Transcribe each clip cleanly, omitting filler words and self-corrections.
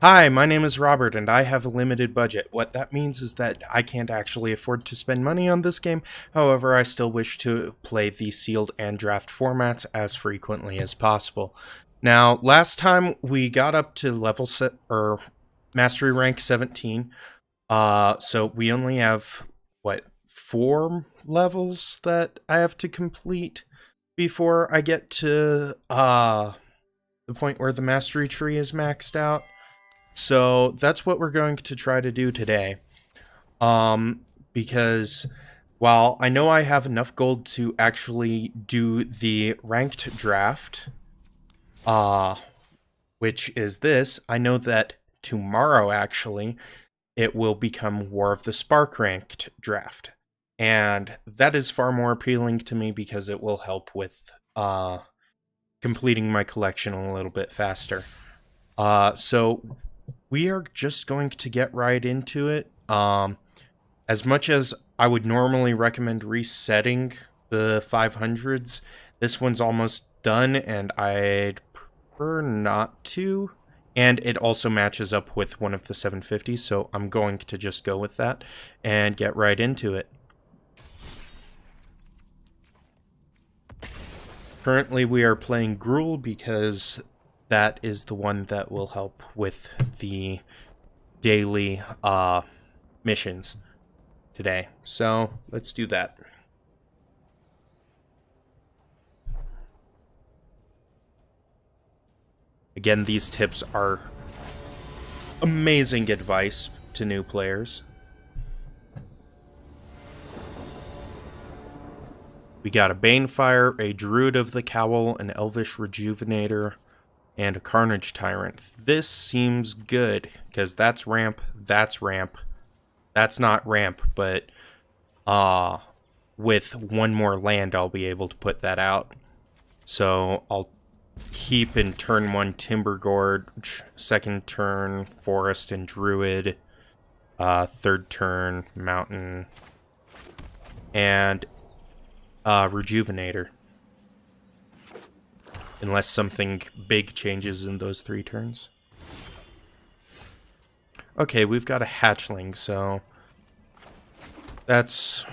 Hi, my name is Robert, and I have a limited budget. What that means is that I can't actually afford to spend money on this game. However, I still wish to play the sealed and draft formats as frequently as possible. Now, last time we got up to level set or mastery rank 17. So we only have what, 4 levels that I have to complete before I get to the point where the mastery tree is maxed out. So that's what we're going to try to do today. Because while I know I have enough gold to actually do the ranked draft, uh, which is this, I know that tomorrow actually it will become War of the Spark ranked draft. And that is far more appealing to me because it will help with completing my collection a little bit faster. So we are just going to get right into it. As much as I would normally recommend resetting the 500s, this one's almost done, and I'd prefer not to. And it also matches up with one of the 750s, so I'm going to just go with that and get right into it. Currently, we are playing Gruul because that is the one that will help with the daily missions today. So let's do that. Again, these tips are amazing advice to new players. We got a Banefire, a Druid of the Cowl, an Elvish Rejuvenator, and a Carnage Tyrant. This seems good, because that's ramp, that's ramp. That's not ramp, but with one more land, I'll be able to put that out. So I'll keep in turn 1 Timber Gorge, second turn Forest and Druid, third turn Mountain, and Rejuvenator. Unless something big changes in those 3 turns. Okay, we've got a hatchling, so it's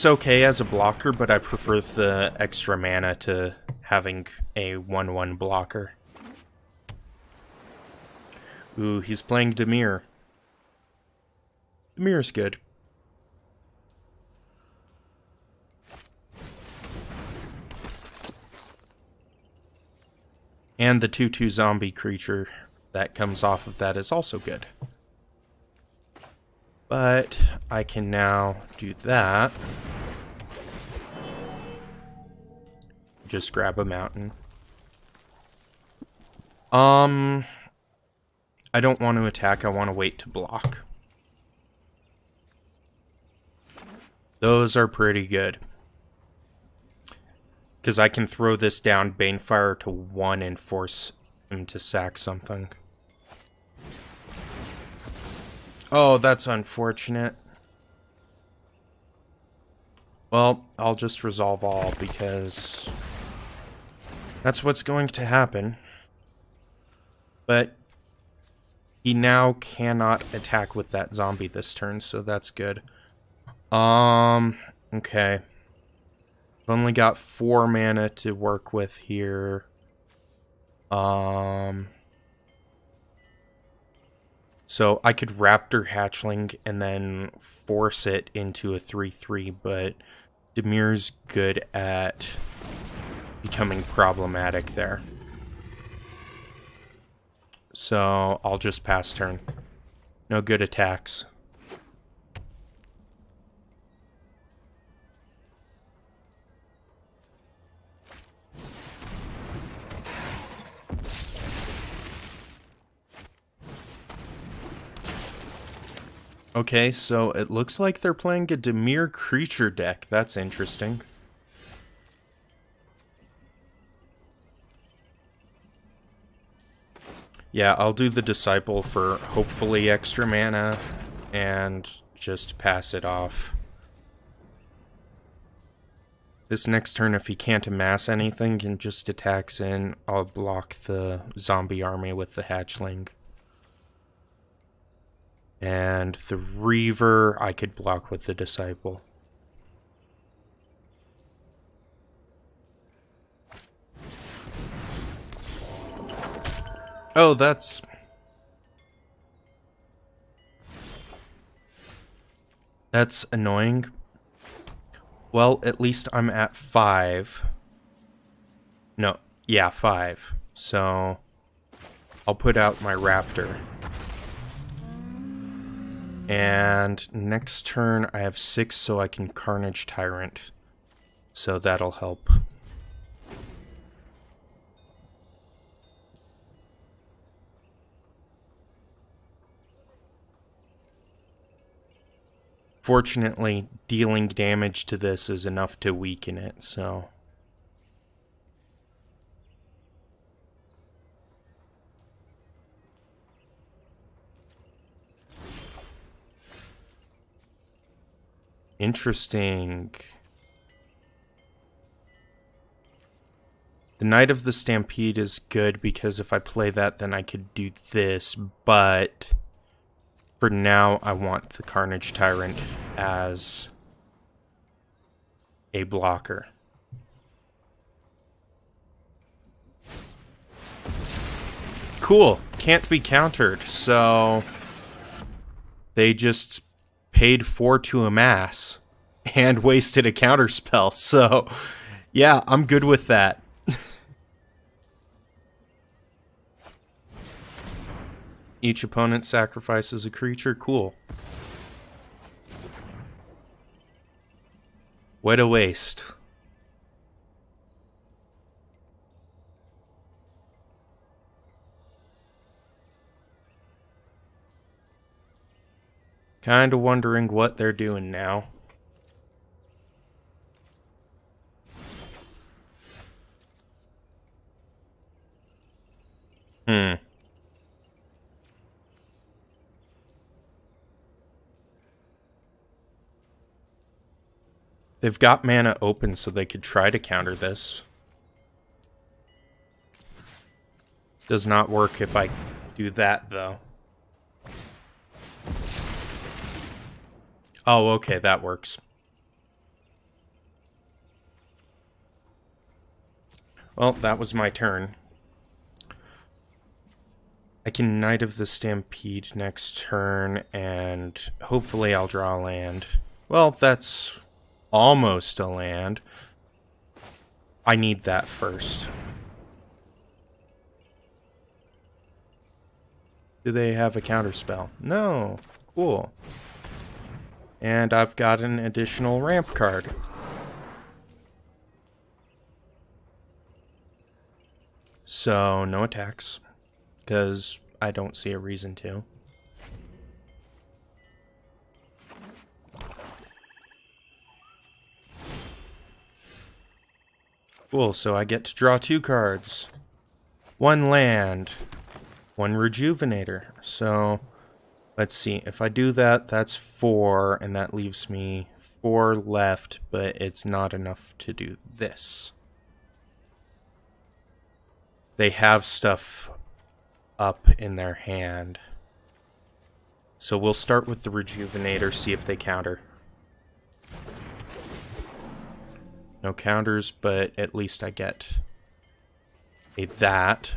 okay as a blocker, but I prefer the extra mana to having a 1/1 blocker. Ooh, he's playing Dimir. Dimir's good. And the 2/2 zombie creature that comes off of that is also good. But I can now do that. Just grab a mountain. I don't want to attack, I want to wait to block. Those are pretty good. Because I can throw this down Banefire to 1 and force him to sack something. Oh, that's unfortunate. Well, I'll just resolve all because that's what's going to happen. But he now cannot attack with that zombie this turn, so that's good. Okay. I've only got 4 mana to work with here. So I could Raptor Hatchling and then force it into a 3/3, but Dimir's good at becoming problematic there. So I'll just pass turn. No good attacks. Okay, so it looks like they're playing a Dimir creature deck. That's interesting. Yeah, I'll do the Disciple for hopefully extra mana and just pass it off. This next turn, if he can't amass anything and just attacks in, I'll block the zombie army with the hatchling. And the Reaver, I could block with the Disciple. Oh, that's annoying. Well, at least I'm at 5. No, yeah, 5. So I'll put out my Raptor. And next turn I have 6, so I can Carnage Tyrant. So that'll help. Fortunately, dealing damage to this is enough to weaken it, so... Interesting. The Knight of the Stampede is good because if I play that, then I could do this, but... For now, I want the Carnage Tyrant as a blocker. Cool. Can't be countered, so they just paid 4 to amass and wasted a counter spell. So, yeah, I'm good with that. Each opponent sacrifices a creature. Cool. What a waste. Kinda wondering what they're doing now. They've got mana open so they could try to counter this. Does not work if I do that, though. Oh, okay, that works. Well, that was my turn. I can Knight of the Stampede next turn, and hopefully I'll draw a land. Well, that's almost a land. I need that first. Do they have a counterspell? No. Cool. And I've got an additional ramp card. So, no attacks. Because I don't see a reason to. Cool, so I get to draw 2 cards. 1 land. 1 Rejuvenator. So, let's see. If I do that, that's 4, and that leaves me 4 left, but it's not enough to do this. They have stuff up in their hand. So we'll start with the Rejuvenator, see if they counter. No counters, but at least I get a that.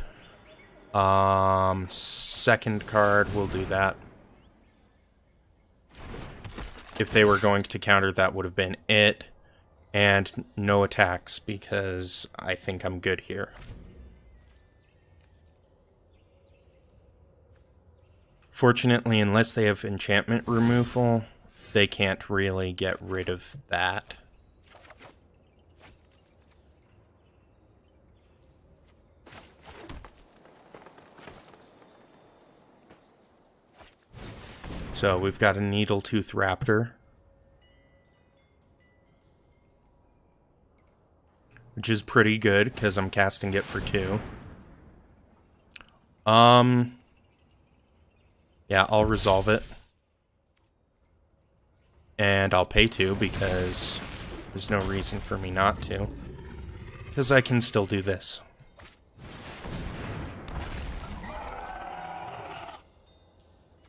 Second card, we'll do that. If they were going to counter, that would have been it. And no attacks, because I think I'm good here. Fortunately, unless they have enchantment removal, they can't really get rid of that. So we've got a Needletooth Raptor, which is pretty good because I'm casting it for 2. Yeah, I'll resolve it. And I'll pay 2 because there's no reason for me not to. Because I can still do this.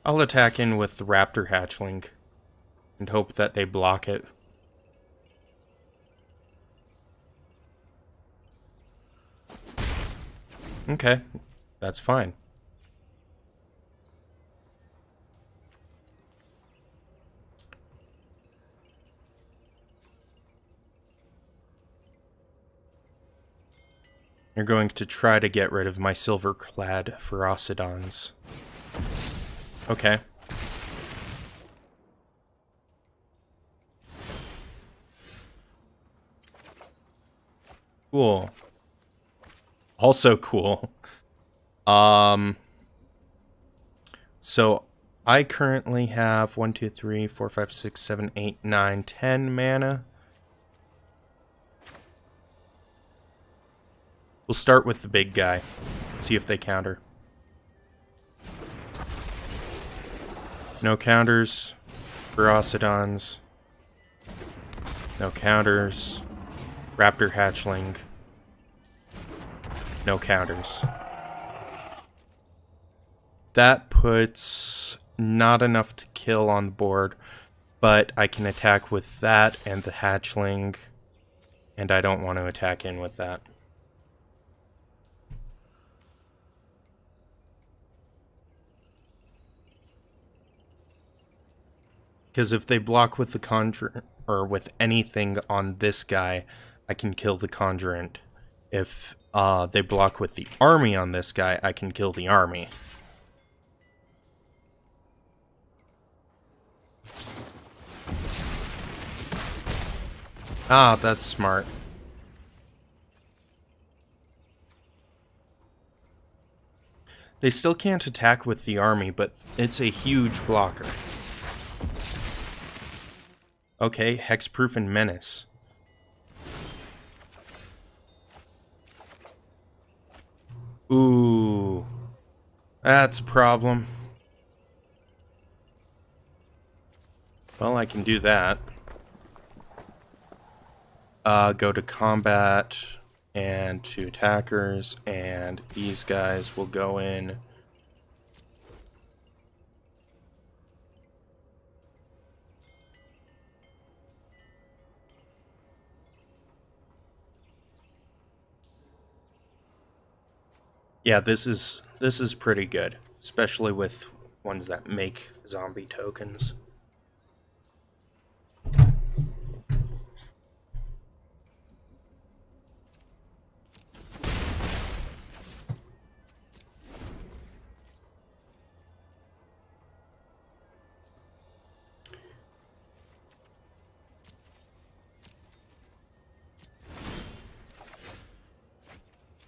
I'll attack in with the raptor hatchling and hope that they block it. Okay, that's fine. You're going to try to get rid of my silver-clad Ferocidons. Okay. Cool. Also cool. So I currently have 1, 2, 3, 4, 5, 6, 7, 8, 9, 10 mana. We'll start with the big guy. See if they counter. No counters. Ferocidons. No counters. Raptor hatchling. No counters. That puts not enough to kill on the board, but I can attack with that and the hatchling, and I don't want to attack in with that. Because if they block with the Conjurant, or with anything on this guy, I can kill the Conjurant. If they block with the army on this guy, I can kill the army. Ah, that's smart. They still can't attack with the army, but it's a huge blocker. Okay, Hexproof and Menace. Ooh. That's a problem. Well, I can do that. Go to combat and to attackers, and these guys will go in. Yeah, this is pretty good, especially with ones that make zombie tokens.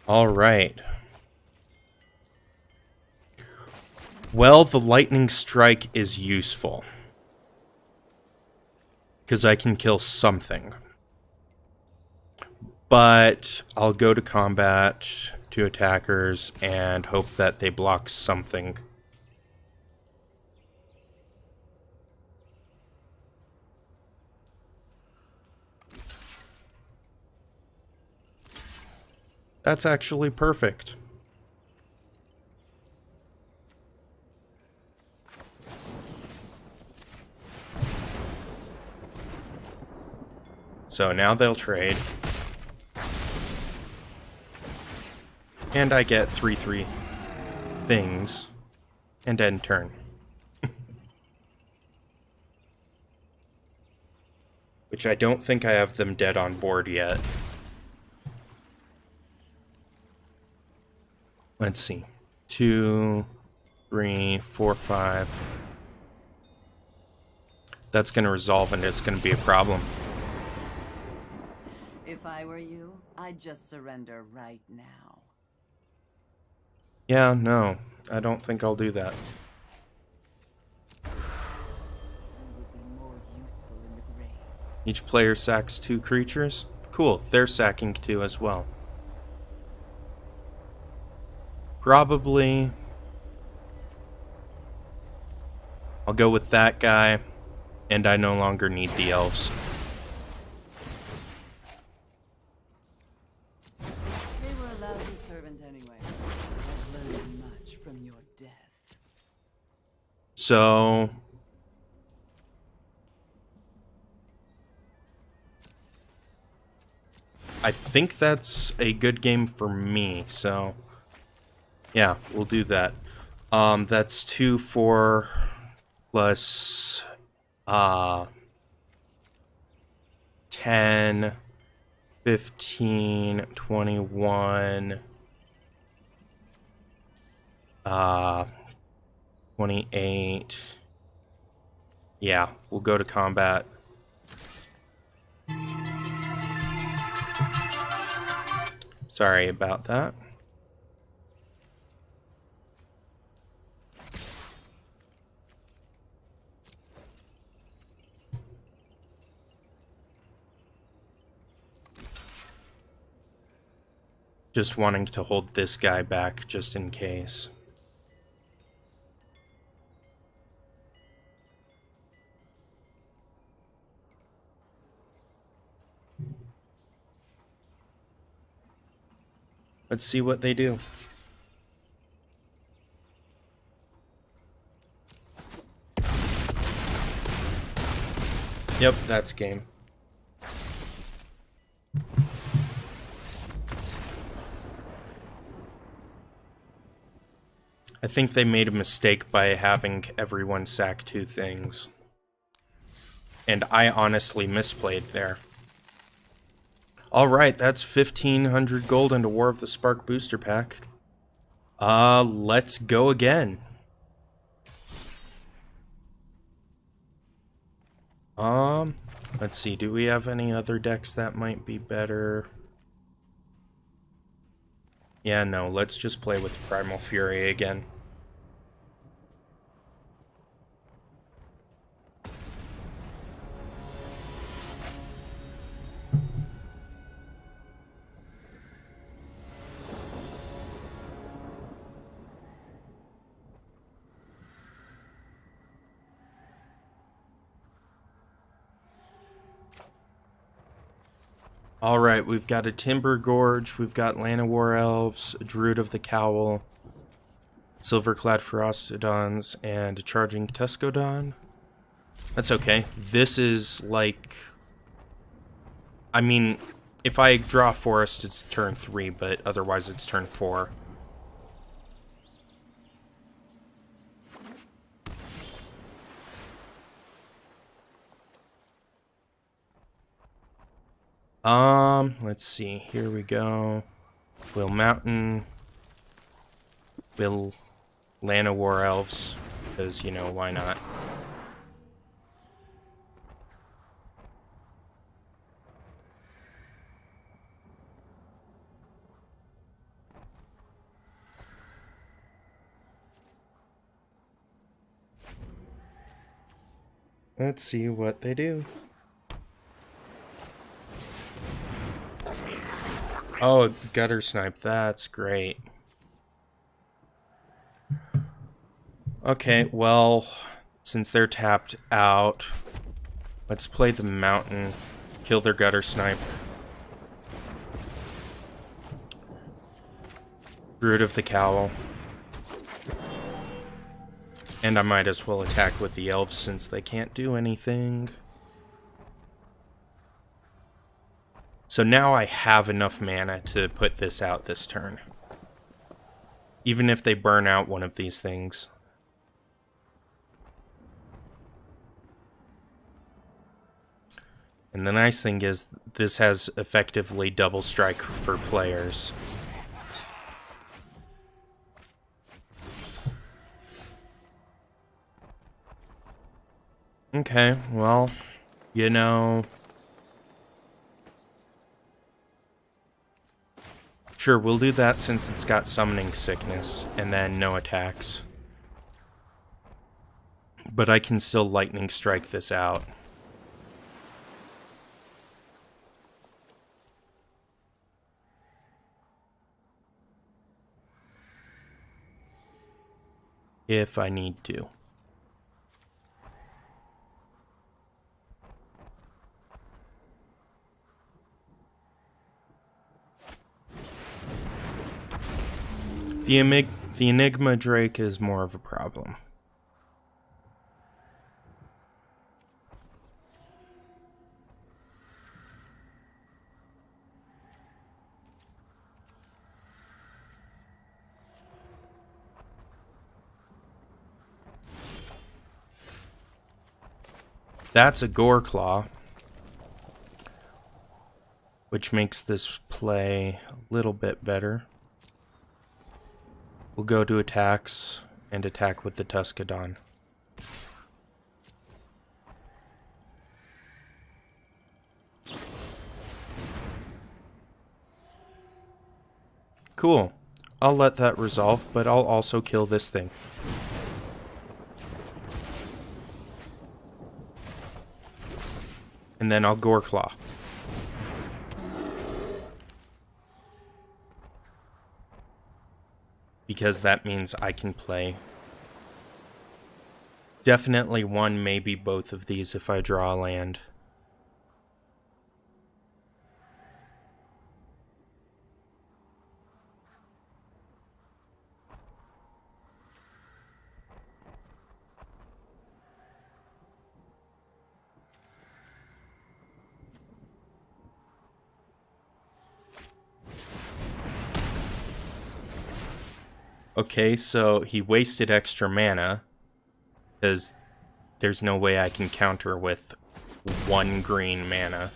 All right. Well, the lightning strike is useful, because I can kill something. But I'll go to combat, to attackers, and hope that they block something. That's actually perfect. So now they'll trade. And I get 3/3 things. And end turn. Which I don't think I have them dead on board yet. Let's see. 2, 3, 4, 5. That's going to resolve and it's going to be a problem. If I were you, I'd just surrender right now. Yeah, no. I don't think I'll do that. You would be more useful in the grave. Each player sacks 2 creatures. Cool, they're sacking 2 as well. Probably I'll go with that guy, and I no longer need the elves. They were a lousy servant anyway. I've learned much from your death. So I think that's a good game for me. So yeah, we'll do that. That's 2, 4 plus 10, 15, 21, 28. Yeah, we'll go to combat. Sorry about that. Just wanting to hold this guy back just in case. Let's see what they do. Yep, that's game. I think they made a mistake by having everyone sack 2 things. And I honestly misplayed there. Alright, that's 1,500 gold into War of the Spark booster pack. Let's go again. Let's see, do we have any other decks that might be better? Yeah, no, let's just play with Primal Fury again. Alright, we've got a Timber Gorge, we've got Llanowar Elves, a Druid of the Cowl, Silverclad Ferocitons, and a Charging Tuskodon. That's okay. This is like... I mean, if I draw Forest, it's turn 3, but otherwise it's turn 4. Let's see. Here we go. Will Mountain. Will Llanowar Elves. Because, you know, why not? Let's see what they do. Oh, Gutter Snipe, that's great. Okay, well, since they're tapped out, let's play the Mountain, kill their Gutter Snipe. Druid of the Cowl. And I might as well attack with the Elves since they can't do anything. So now I have enough mana to put this out this turn. Even if they burn out one of these things. And the nice thing is, this has effectively double strike for players. Okay, well, you know... Sure, we'll do that since it's got Summoning Sickness, and then no attacks. But I can still Lightning Strike this out. If I need to. The Enigma Drake is more of a problem. That's a Gore Claw, which makes this play a little bit better. We'll go to attacks and attack with the Tuskodon. Cool. I'll let that resolve, but I'll also kill this thing. And then I'll Gore Claw. Because that means I can play definitely one, maybe both of these if I draw a land. Okay, so he wasted extra mana, because there's no way I can counter with 1 green mana.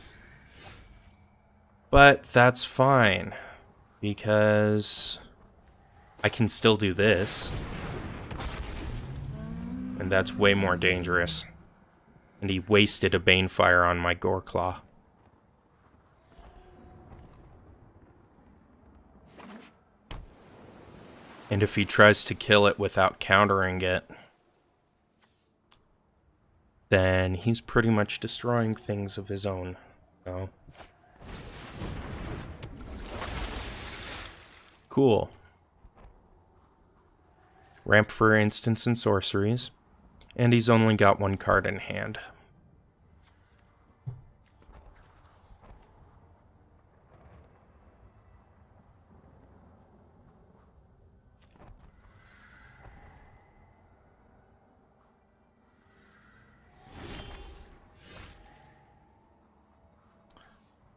But that's fine, because I can still do this. And that's way more dangerous. And he wasted a Banefire on my Gore Claw. And if he tries to kill it without countering it, then he's pretty much destroying things of his own. So. Cool. Ramp for instants and sorceries. And he's only got 1 card in hand.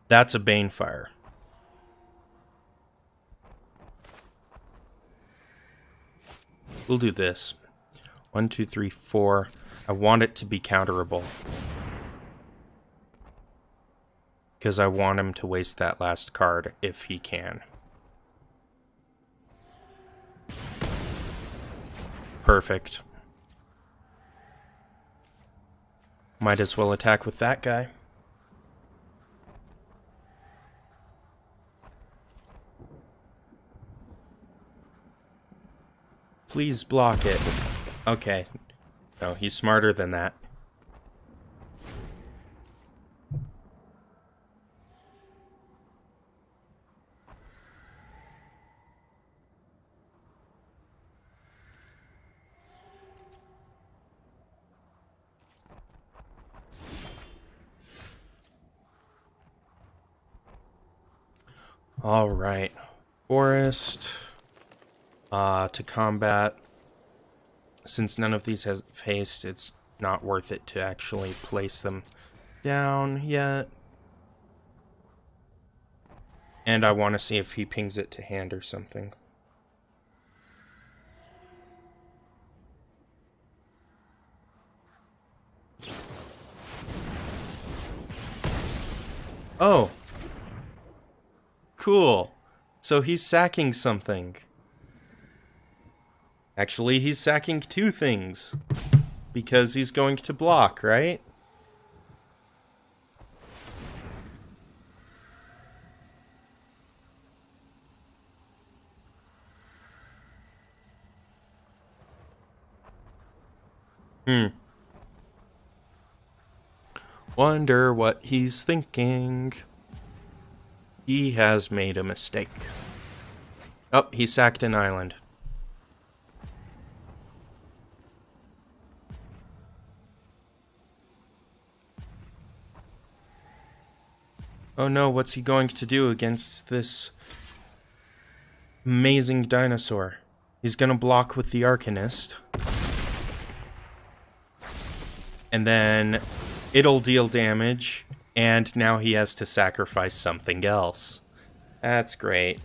That's a Banefire. We'll do this. 1, 2, 3, 4. I want it to be counterable. Because I want him to waste that last card if he can. Perfect. Might as well attack with that guy. Please block it. Okay. No, he's smarter than that. All right. Forest. To combat. Since none of these has haste, it's not worth it to actually place them down yet. And I want to see if he pings it to hand or something. Oh. Cool. So he's sacking something. Actually, he's sacking 2 things. Because he's going to block, right? Wonder what he's thinking. He has made a mistake. Oh, he sacked an island. Oh no, what's he going to do against this amazing dinosaur? He's gonna block with the Arcanist. And then it'll deal damage, and now he has to sacrifice something else. That's great.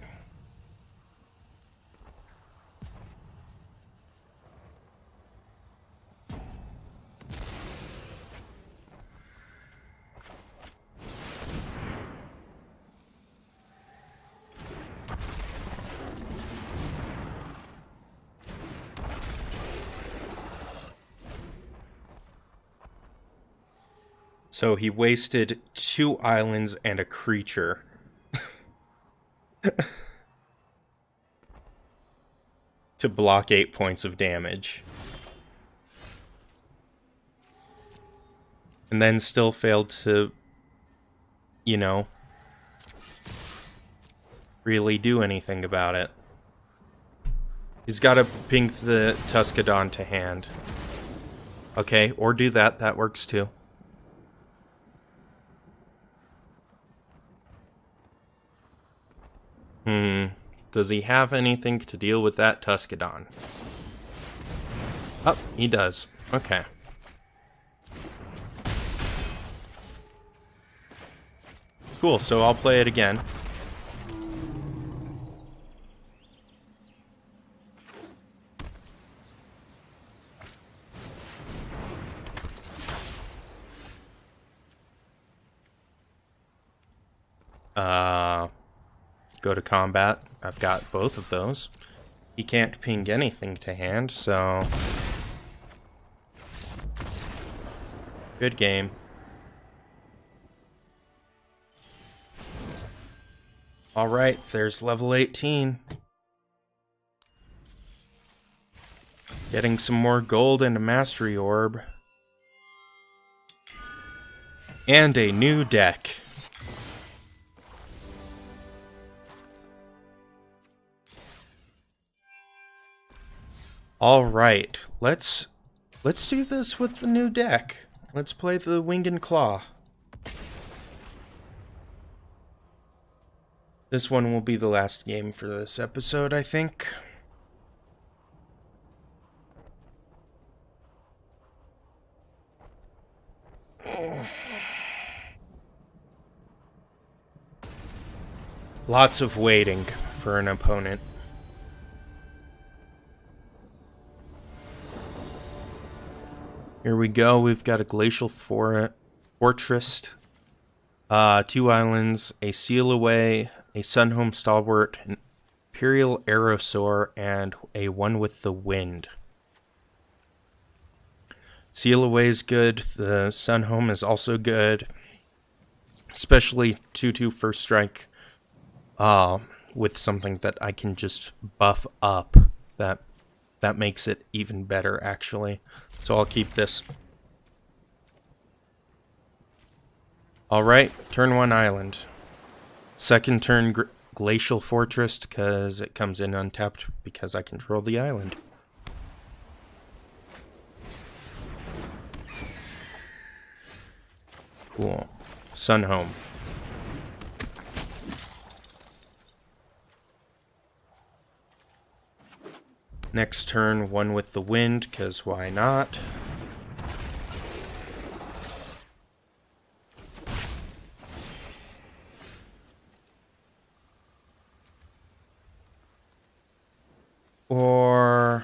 So he wasted 2 islands and a creature. To block 8 points of damage. And then still failed to, you know, really do anything about it. He's got to pink the Tuscadon to hand. Okay, or do that. That works too. Does he have anything to deal with that Tuscadon? Oh, he does. Okay. Cool, so I'll play it again. Go to combat. I've got both of those. He can't ping anything to hand, so... Good game. Alright, there's level 18. Getting some more gold and a mastery orb. And a new deck. Alright, let's do this with the new deck. Let's play the Wing and Claw. This one will be the last game for this episode, I think. Lots of waiting for an opponent. Here we go. We've got a Glacial Fortress, 2 islands, a Seal Away, a Sunhome Stalwart, an Imperial Aerosaur, and a One with the Wind. Seal Away is good. The Sunhome is also good, especially 2/2 first strike. With something that I can just buff up. That makes it even better, actually. So I'll keep this. Alright, turn 1 island. Second turn Glacial Fortress, because it comes in untapped because I control the island. Cool. Sunhome. Next turn, One with the Wind, because why not? Or...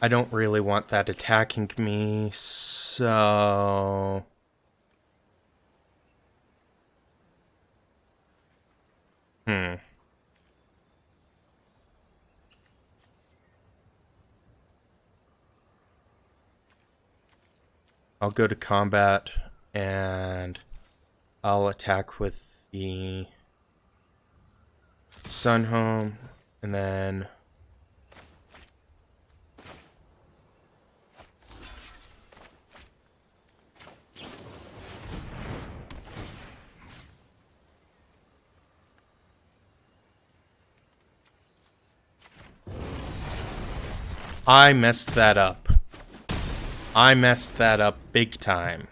I don't really want that attacking me, so... I'll go to combat, and I'll attack with the Sunhome, and then... I messed that up. I messed that up big time.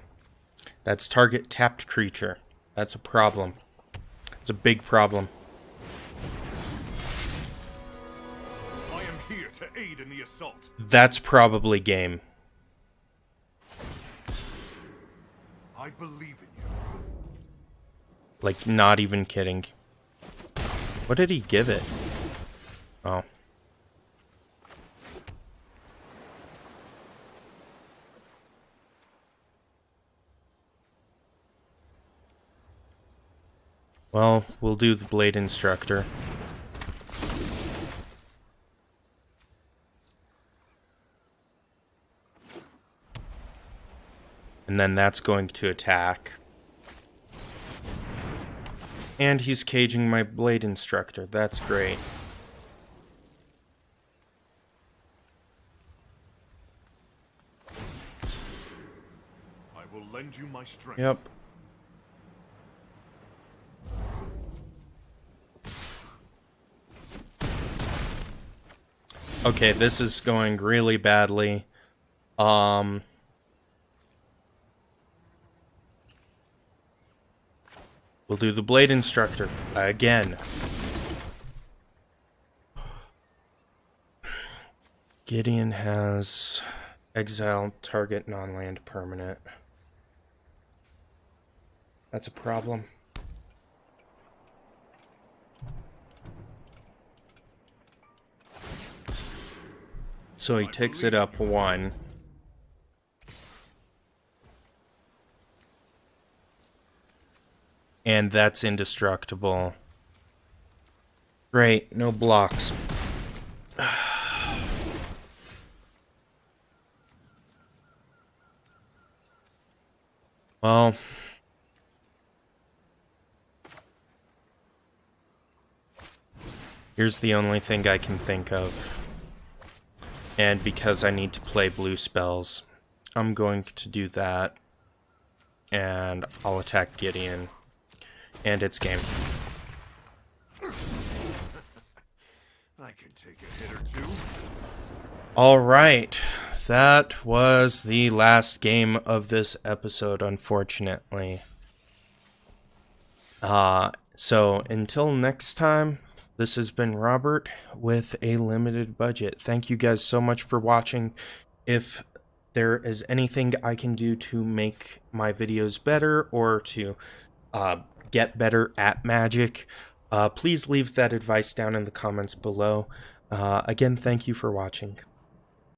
That's target tapped creature. That's a problem. It's a big problem. I am here to aid in the assault. That's probably game. I believe in you. Like, not even kidding. What did he give it? Oh. Well, we'll do the Blade Instructor. And then that's going to attack. And he's caging my blade instructor. That's great. I will lend you my strength. Yep. Okay, this is going really badly. We'll do the blade instructor again. Gideon has exile target non-land permanent. That's a problem. So he ticks it up 1. And that's indestructible. Great, no blocks. Well, here's the only thing I can think of. And because I need to play blue spells, I'm going to do that. And I'll attack Gideon. And it's game. I can take a hit or two. Alright, that was the last game of this episode, unfortunately. So until next time, this has been Robert with a limited budget. Thank you guys so much for watching. If there is anything I can do to make my videos better or to get better at Magic, please leave that advice down in the comments below. Again, thank you for watching.